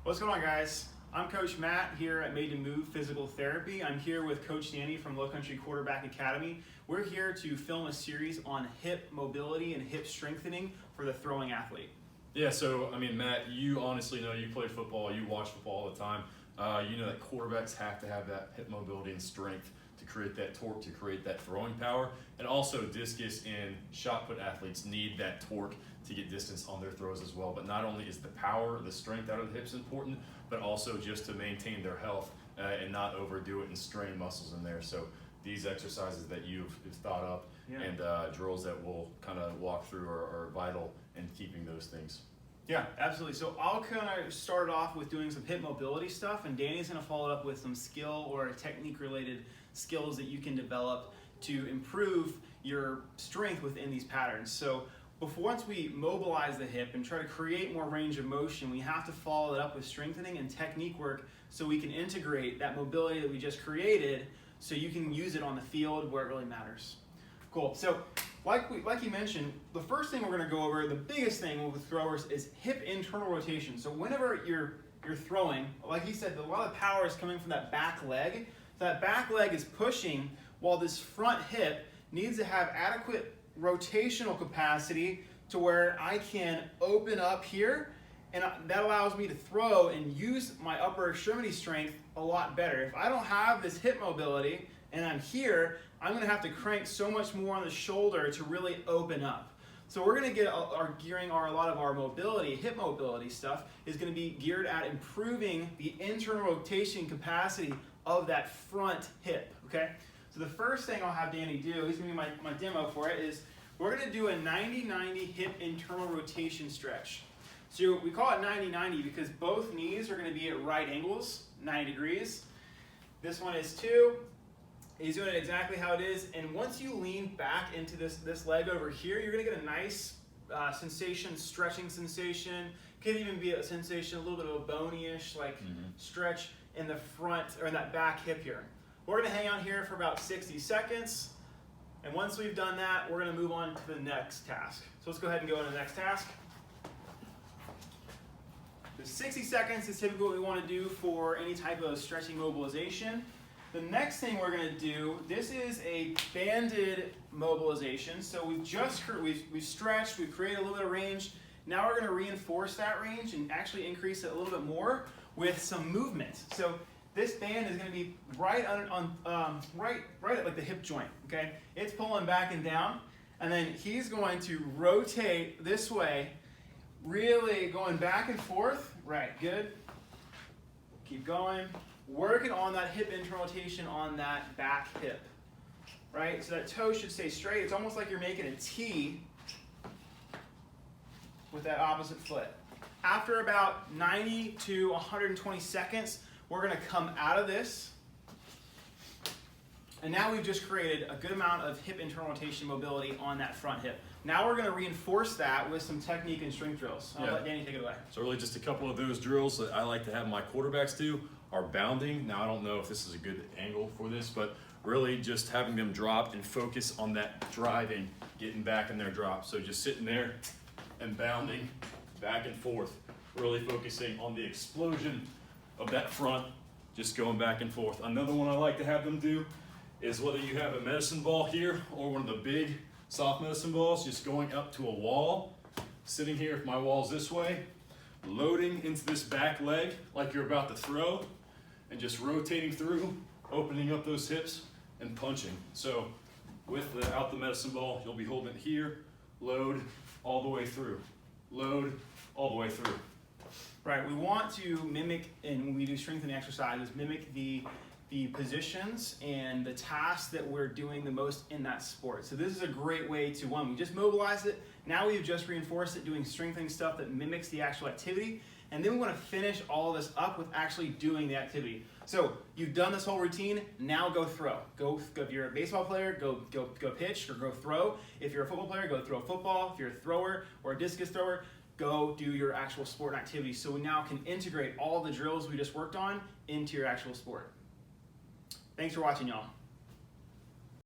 What's going on, guys? I'm Coach Matt here at Made to Move Physical Therapy. I'm here with Coach Danny from Low Country Quarterback Academy. We're here to film a series on hip mobility and hip strengthening for the throwing athlete. Yeah, so Matt, you honestly know, you played football, you watch football all the time. You know that quarterbacks have to have that hip mobility and strength to create that torque, to create that throwing power. And also discus and shot put athletes need that torque to get distance on their throws as well. But not only is the power, the strength out of the hips important, but also just to maintain their health and not overdo it and strain muscles in there. So these exercises that you've thought up and drills that we'll kind of walk through are vital in keeping those things. Yeah, absolutely. So I'll kind of start off with doing some hip mobility stuff, and Danny's going to follow it up with some skill or technique-related skills that you can develop to improve your strength within these patterns. So once we mobilize the hip and try to create more range of motion, we have to follow it up with strengthening and technique work so we can integrate that mobility that we just created so you can use it on the field where it really matters. Cool. So like you mentioned, the first thing we're going to go over, the biggest thing with throwers, is hip internal rotation. So whenever you're throwing, like he said, a lot of power is coming from that back leg. So that back leg is pushing while this front hip needs to have adequate rotational capacity to where I can open up here, and that allows me to throw and use my upper extremity strength a lot better. If I don't have this hip mobility and I'm here, I'm going to have to crank so much more on the shoulder to really open up. So we're going to get a lot of our mobility, hip mobility stuff is going to be geared at improving the internal rotation capacity of that front hip, okay? So the first thing I'll have Danny do, he's going to be my demo for it, is we're going to do a 90-90 hip internal rotation stretch. So we call it 90-90 because both knees are going to be at right angles, 90 degrees. This one is too. He's doing it exactly how it is. And once you lean back into this leg over here, you're going to get a nice sensation, stretching sensation. Could even be a sensation, a little bit of a bony-ish stretch in the front, or in that back hip here. We're going to hang out here for about 60 seconds. And once we've done that, we're going to move on to the next task. So let's go ahead and go into the next task. So 60 seconds is typically what we want to do for any type of stretching mobilization. The next thing we're going to do, this is a banded mobilization. So we've stretched, we've created a little bit of range. Now we're going to reinforce that range and actually increase it a little bit more with some movement. So this band is going to be right at like the hip joint. Okay, it's pulling back and down, and then he's going to rotate this way, really going back and forth. Right, good. Keep going. Working on that hip internal rotation on that back hip, right? So that toe should stay straight. It's almost like you're making a T with that opposite foot. After about 90 to 120 seconds, we're going to come out of this. And now we've just created a good amount of hip internal rotation mobility on that front hip. Now we're going to reinforce that with some technique and strength drills. I'll let Danny take it away. So really just a couple of those drills that I like to have my quarterbacks do are bounding. Now I don't know if this is a good angle for this, but really just having them drop and focus on that driving, getting back in their drop. So just sitting there and bounding back and forth, really focusing on the explosion of that front, just going back and forth. Another one I like to have them do is whether you have a medicine ball here or one of the big soft medicine balls, just going up to a wall, sitting here if my wall's this way, loading into this back leg like you're about to throw, and just rotating through, opening up those hips and punching. So without the medicine ball, you'll be holding it here, load all the way through, load all the way through. Right, we want to mimic, and when we do strengthening exercises, mimic the positions and the tasks that we're doing the most in that sport. So this is a great way to, one, we just mobilized it, now we've just reinforced it doing strengthening stuff that mimics the actual activity, and then we want to finish all of this up with actually doing the activity. So you've done this whole routine, now go throw. Go if you're a baseball player, go pitch or go throw. If you're a football player, go throw a football. If you're a thrower or a discus thrower, go do your actual sport and activity. So we now can integrate all the drills we just worked on into your actual sport. Thanks for watching, y'all.